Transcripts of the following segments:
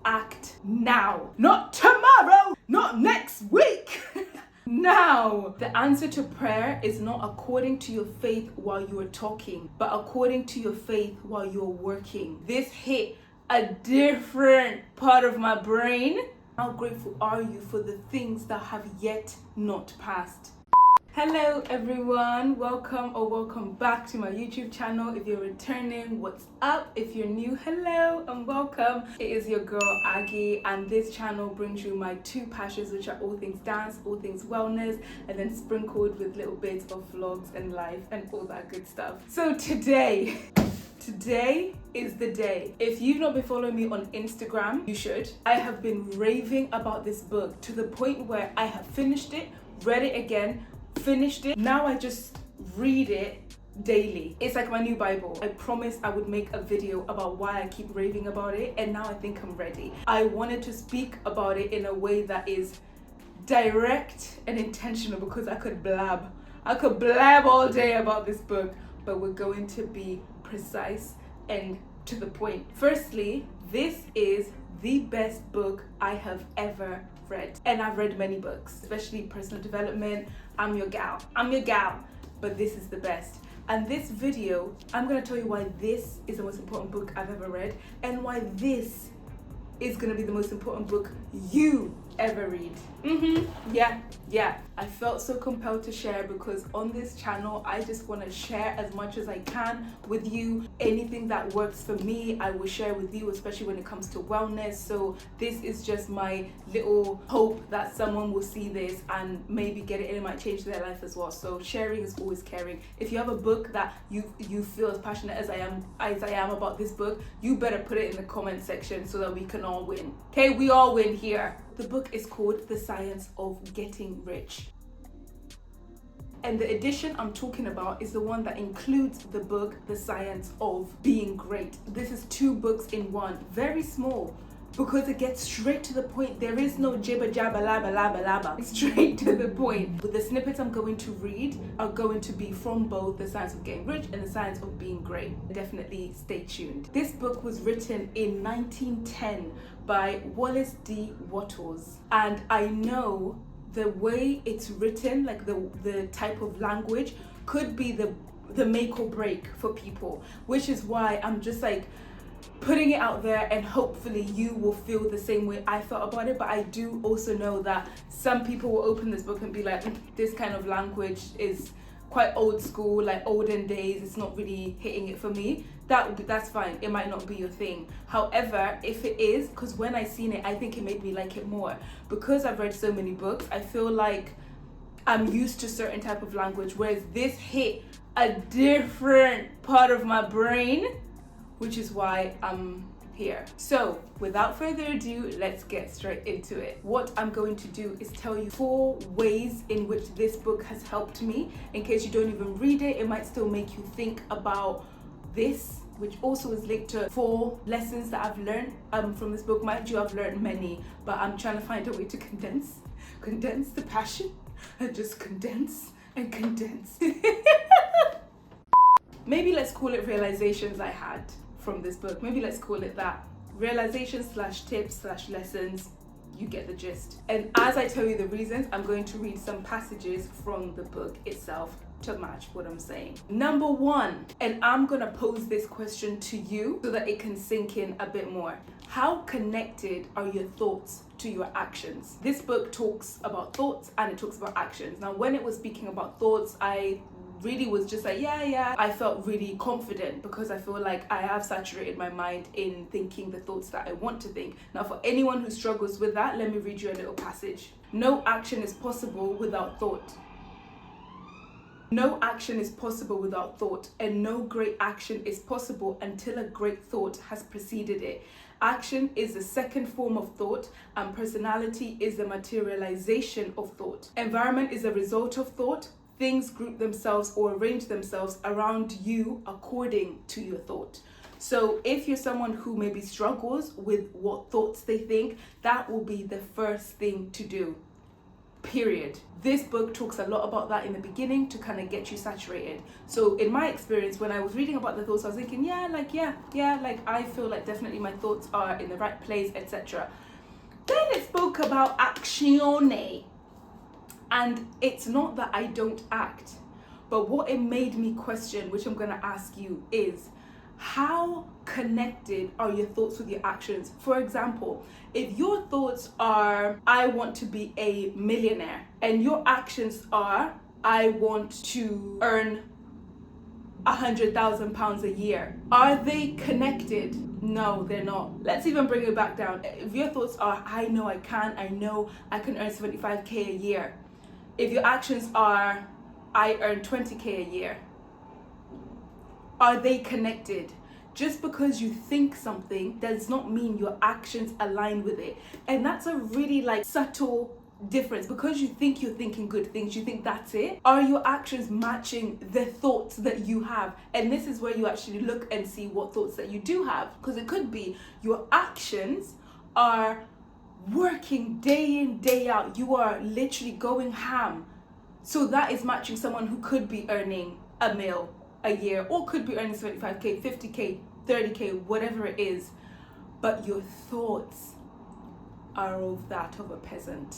act now. Not tomorrow, not next week. Now, the answer to prayer is not according to your faith while you are talking, but according to your faith while you're working. This hit a different part of my brain. How grateful are you for the things that have yet not passed? Hello everyone, welcome back to my YouTube channel. If you're returning, what's up? If you're new, hello and welcome. It is your girl Aggie, and this channel brings you my two passions, which are all things dance, all things wellness, and then sprinkled with little bits of vlogs and life and all that good stuff. So today is the day. If you've not been following me on Instagram, you should. I have been raving about this book to the point where I have finished it, read it again, finished it. Now I just read it daily. It's like my new Bible. I promised I would make a video about why I keep raving about it, and now I think I'm ready. I wanted to speak about it in a way that is direct and intentional because I could blab all day about this book, but we're going to be precise and to the point. Firstly, this is the best book I have ever read, and I've read many books, especially personal development. I'm your gal, but this is the best. And this video, I'm gonna tell you why this is the most important book I've ever read, and why this is gonna be the most important book you ever read. Yeah. I felt so compelled to share because on this channel, I just want to share as much as I can with you. Anything that works for me, I will share with you, especially when it comes to wellness. So this is just my little hope that someone will see this and maybe get it, and it might change their life as well. So sharing is always caring. If you have a book that you feel as passionate as I am about this book, you better put it in the comment section so that we can all win. Okay, we all win here. The book is called The Science of Getting Rich. And the edition I'm talking about is the one that includes the book, The Science of Being Great. This is two books in one, very small, because it gets straight to the point. There is no jibber jabber labba labba labba. It's straight to the point. But the snippets I'm going to read are going to be from both The Science of Getting Rich and The Science of Being Great. Definitely stay tuned. This book was written in 1910 by Wallace D. Wattles, and I know the way it's written, like the type of language, could be the make or break for people, which is why I'm just like putting it out there, and hopefully you will feel the same way I felt about it. But I do also know that some people will open this book and be like, this kind of language is quite old school, like olden days, it's not really hitting it for me. That's fine, it might not be your thing. However, if it is, because when I seen it, I think it made me like it more. Because I've read so many books, I feel like I'm used to certain type of language, whereas this hit a different part of my brain, which is why I'm here. So without further ado, let's get straight into it. What I'm going to do is tell you 4 ways in which this book has helped me. In case you don't even read it, it might still make you think about this, which also is linked to 4 lessons that I've learned from this book. Mind you, I've learned many, but I'm trying to find a way to condense the passion, and just condense. Maybe let's call it realizations I had from this book. Maybe let's call it that. Realizations / tips / lessons. You get the gist. And as I tell you the reasons, I'm going to read some passages from the book itself to match what I'm saying. Number 1, and I'm gonna pose this question to you so that it can sink in a bit more. How connected are your thoughts to your actions? This book talks about thoughts and it talks about actions. Now, when it was speaking about thoughts, I really was just like, yeah. I felt really confident because I feel like I have saturated my mind in thinking the thoughts that I want to think. Now, for anyone who struggles with that, let me read you a little passage. No action is possible without thought. No action is possible without thought, and no great action is possible until a great thought has preceded it. Action is the second form of thought, and personality is the materialization of thought. Environment is a result of thought. Things group themselves or arrange themselves around you according to your thought. So if you're someone who maybe struggles with what thoughts they think, that will be the first thing to do. period. This book talks a lot about that in the beginning to kind of get you saturated. So in my experience, when I was reading about the thoughts, I was thinking, yeah, I feel like definitely my thoughts are in the right place, etc. Then it spoke about actione. And it's not that I don't act, but what it made me question, which I'm going to ask you, is how connected are your thoughts with your actions? For example, if your thoughts are, I want to be a millionaire, and your actions are, I want to earn £100,000 a year, are they connected? No, they're not. Let's even bring it back down. If your thoughts are, I know I can earn 75k a year. If your actions are, I earn 20k a year, are they connected? Just because you think something does not mean your actions align with it. And that's a really subtle difference. Because you think you're thinking good things, you think that's it. Are your actions matching the thoughts that you have? And this is where you actually look and see what thoughts that you do have. Because it could be your actions are working day in, day out. You are literally going ham. So that is matching someone who could be earning a mil a year, or could be earning 75k, 50k, 30k, whatever it is. But your thoughts are of that of a peasant.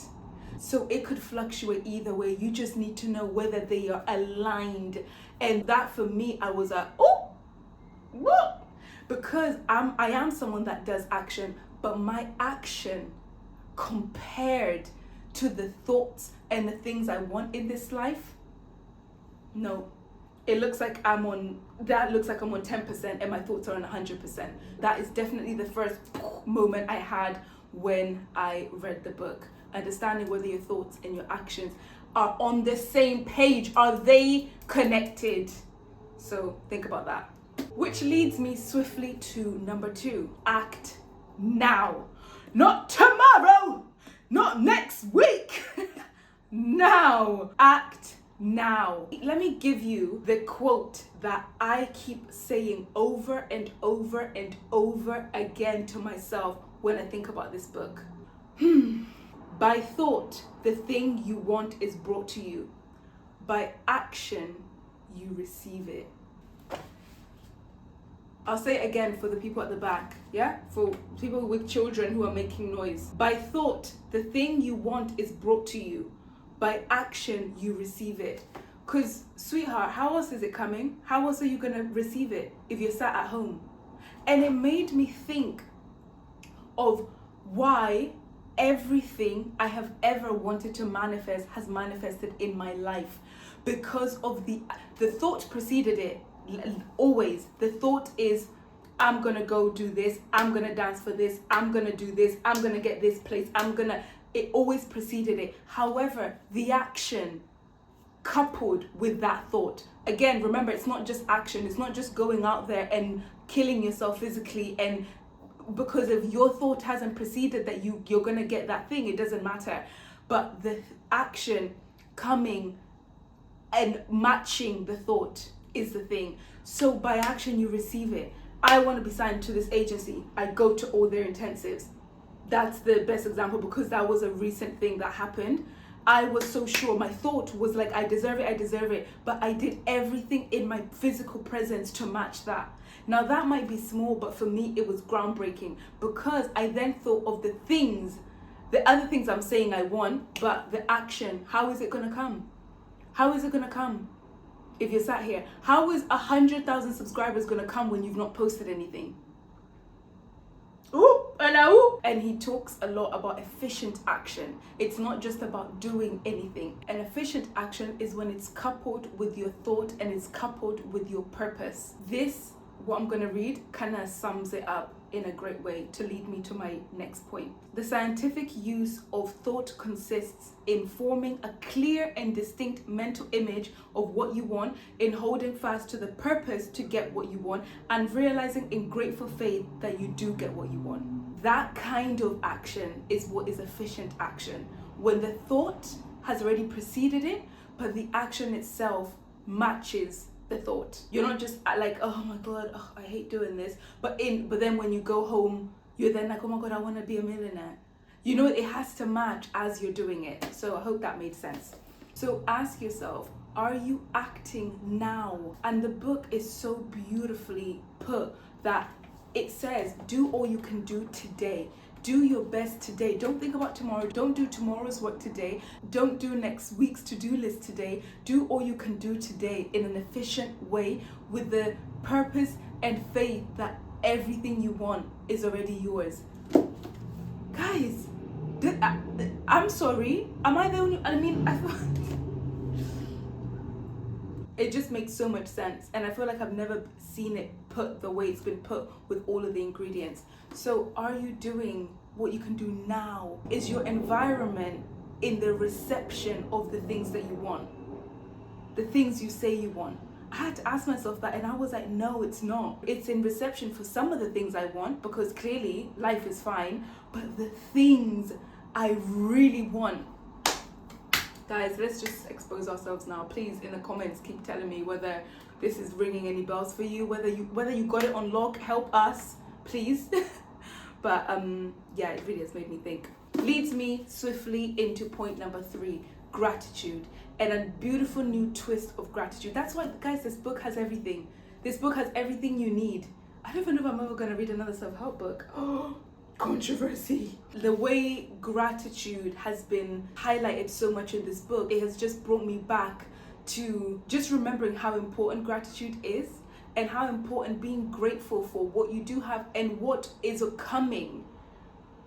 So it could fluctuate either way. You just need to know whether they are aligned. And that for me, I was like, oh, what? Because I am someone that does action, but my action compared to the thoughts and the things I want in this life, no. It looks like I'm on 10% and my thoughts are on 100%. That is definitely the first moment I had when I read the book. Understanding whether your thoughts and your actions are on the same page. Are they connected? So think about that. Which leads me swiftly to number 2. Act now. Not tomorrow. Not next week. Now. Act now. Let me give you the quote that I keep saying over and over and over again to myself when I think about this book. By thought, the thing you want is brought to you. By action, you receive it. I'll say it again for the people at the back, yeah? For people with children who are making noise. By thought, the thing you want is brought to you. By action, you receive it. Because, sweetheart, how else is it coming? How else are you going to receive it if you're sat at home? And it made me think of why everything I have ever wanted to manifest has manifested in my life. Because of the thought preceded it. Always. The thought is, I'm going to go do this. I'm going to dance for this. I'm going to do this. I'm going to get this place. It always preceded it. However, the action coupled with that thought. Again, remember, it's not just action. It's not just going out there and killing yourself physically, and because if your thought hasn't preceded that you're going to get that thing, it doesn't matter. But the action coming and matching the thought is the thing. So by action, you receive it. I want to be signed to this agency. I go to all their intensives. That's the best example because that was a recent thing that happened. I was so sure. My thought was like, I deserve it. But I did everything in my physical presence to match that. Now that might be small, but for me, it was groundbreaking because I then thought of the other things I'm saying I want, but the action, how is it going to come? How is it going to come? If you're sat here, how is 100,000 subscribers going to come when you've not posted anything? And he talks a lot about efficient action. It's not just about doing anything. An efficient action is when it's coupled with your thought and it's coupled with your purpose. What I'm going to read kind of sums it up in a great way to lead me to my next point. The scientific use of thought consists in forming a clear and distinct mental image of what you want, in holding fast to the purpose to get what you want, and realizing in grateful faith that you do get what you want. That kind of action is what is efficient action. When the thought has already preceded it, but the action itself matches the thought. You're not just like, oh my God, I hate doing this. But then when you go home, you're then like, oh my God, I want to be a millionaire. You know, it has to match as you're doing it. So I hope that made sense. So ask yourself, are you acting now? And the book is so beautifully put that it says, do all you can do today. Do your best today. Don't think about tomorrow. Don't do tomorrow's work today. Don't do next week's to-do list today. Do all you can do today in an efficient way with the purpose and faith that everything you want is already yours. Guys, I'm sorry. Am I the only? I mean, it just makes so much sense, and I feel like I've never seen it put the way it's been put with all of the ingredients. So are you doing what you can do now? Is your environment in the reception of the things that you want? The things you say you want? I had to ask myself that, and I was like, no, it's not. It's in reception for some of the things I want, because clearly life is fine, but the things I really want. Guys, let's just expose ourselves now. Please, in the comments, keep telling me whether this is ringing any bells for you, whether you got it on lock. Help us, please. But yeah, it really has made me think. Leads me swiftly into point number 3, gratitude, and a beautiful new twist of gratitude. That's why, guys, this book has everything. This book has everything you need. I don't even know if I'm ever gonna read another self-help book. Oh, controversy. The way gratitude has been highlighted so much in this book, it has just brought me back to just remembering how important gratitude is, and how important being grateful for what you do have and what is coming.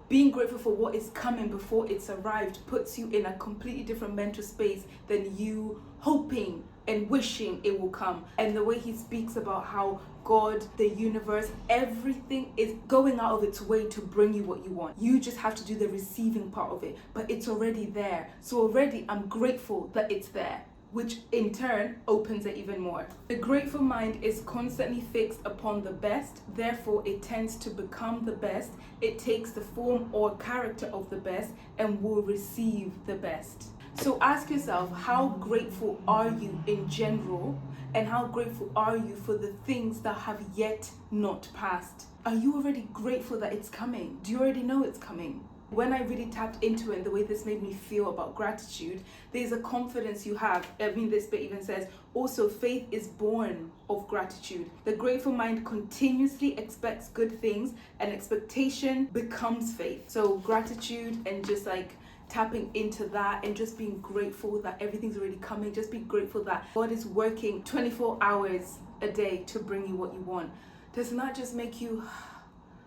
Being grateful for what is coming before it's arrived puts you in a completely different mental space than you hoping and wishing it will come. And the way he speaks about how God, the universe, everything is going out of its way to bring you what you want. You just have to do the receiving part of it, but it's already there. So already I'm grateful that it's there, which in turn opens it even more. The grateful mind is constantly fixed upon the best, therefore it tends to become the best. It takes the form or character of the best and will receive the best. So ask yourself, how grateful are you in general, and how grateful are you for the things that have yet not passed? Are you already grateful that it's coming? Do you already know it's coming? When I really tapped into it and the way this made me feel about gratitude, there's a confidence you have. I mean, this bit even says, also faith is born of gratitude. The grateful mind continuously expects good things, and expectation becomes faith. So gratitude and just like tapping into that and just being grateful that everything's already coming. Just be grateful that God is working 24 hours a day to bring you what you want. Doesn't that just make you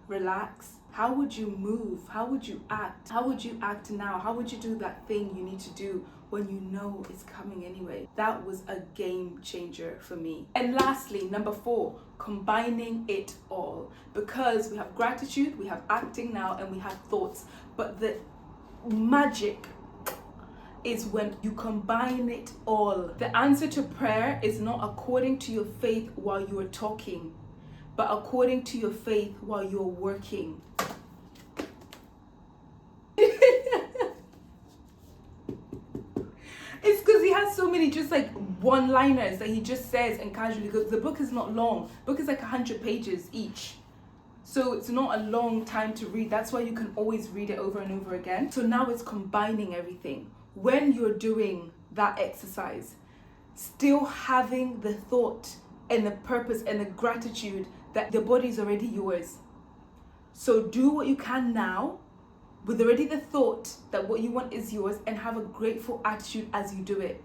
relax? How would you move? How would you act? How would you act now? How would you do that thing you need to do when you know it's coming anyway? That was a game changer for me. And lastly, number 4, combining it all. Because we have gratitude, we have acting now, and we have thoughts. But the magic is when you combine it all. The answer to prayer is not according to your faith while you are talking, but according to your faith while you're working. It's because he has so many just like one-liners that he just says and casually goes. The book is not long. The book is like 100 pages each. So it's not a long time to read. That's why you can always read it over and over again. So now it's combining everything. When you're doing that exercise, still having the thought and the purpose and the gratitude that the body is already yours. So do what you can now with already the thought that what you want is yours, and have a grateful attitude as you do it.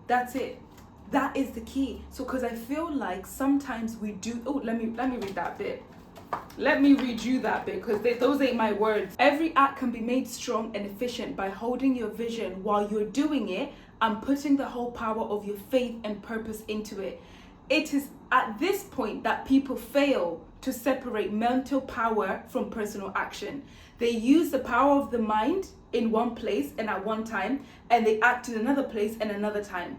That's it. That is the key. So because I feel like sometimes we do, let me read that bit. Let me read you that bit, because those ain't my words. Every act can be made strong and efficient by holding your vision while you're doing it and putting the whole power of your faith and purpose into it. It is at this point that people fail to separate mental power from personal action. They use the power of the mind in one place and at one time, and they act in another place and another time.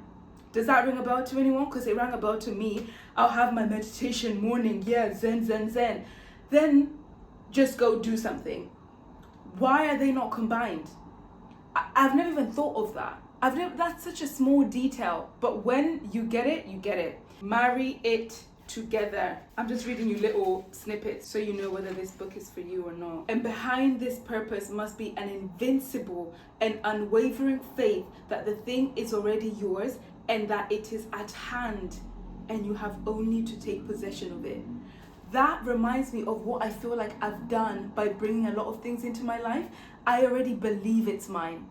Does that ring a bell to anyone? Because it rang a bell to me. I'll have my meditation morning, yeah, zen, zen, zen. Then just go do something. Why are they not combined? I've never even thought of that. That's such a small detail, but when you get it, you get it. Marry it together. I'm just reading you little snippets so you know whether this book is for you or not. And behind this purpose must be an invincible and unwavering faith that the thing is already yours and that it is at hand and you have only to take possession of it. That reminds me of what I feel like I've done by bringing a lot of things into my life. I already believe it's mine.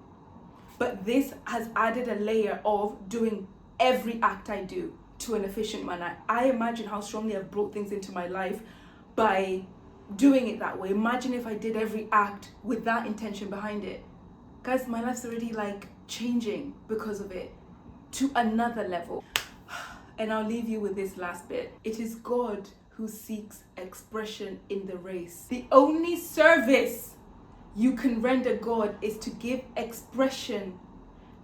But this has added a layer of doing every act I do to an efficient manner. I imagine how strongly I've brought things into my life by doing it that way. Imagine if I did every act with that intention behind it. Guys, my life's already like changing because of it to another level. And I'll leave you with this last bit. It is God who seeks expression in the race. The only service you can render God is to give expression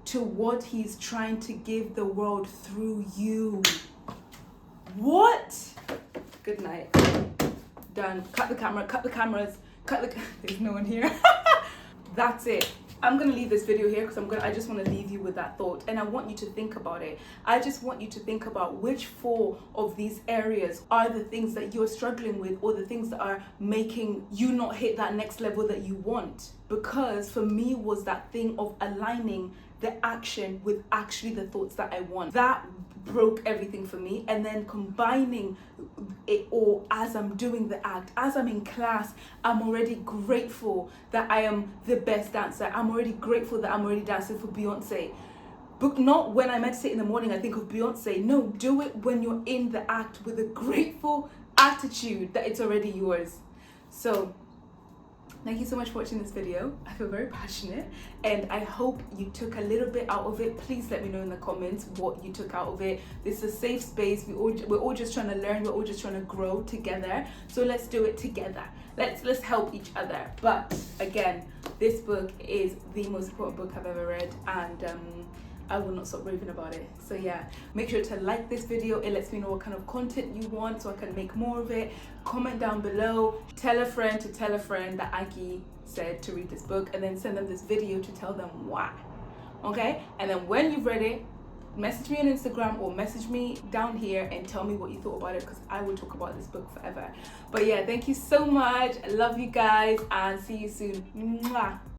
to what he's trying to give the world through you. What? Good night. Done. Cut the camera, cut the cameras, there's no one here. That's it. I'm gonna leave this video here because I just want to leave you with that thought, and I want you to think about it. I just want you to think about which 4 of these areas are the things that you're struggling with, or the things that are making you not hit that next level that you want. Because for me was that thing of aligning the action with actually the thoughts that I want. That broke everything for me. And then combining it all as I'm doing the act, as I'm in class, I'm already grateful that I am the best dancer. I'm already grateful that I'm already dancing for Beyonce. But not when I meditate in the morning I think of Beyonce. No, do it when you're in the act with a grateful attitude that it's already yours. So thank you so much for watching this video. I feel very passionate and I hope you took a little bit out of it. Please let me know in the comments what you took out of it. This is a safe space. We're all just trying to learn. We're all just trying to grow together. So let's do it together. Let's help each other. But again, this book is the most important book I've ever read, and I will not stop raving about it. So yeah, make sure to like this video. It lets me know what kind of content you want so I can make more of it. Comment down below. Tell a friend to tell a friend that Aggie said to read this book, and then send them this video to tell them why. Okay? And then when you've read it, message me on Instagram or message me down here and tell me what you thought about it, because I will talk about this book forever. But yeah, thank you so much. I love you guys and see you soon. Mwah.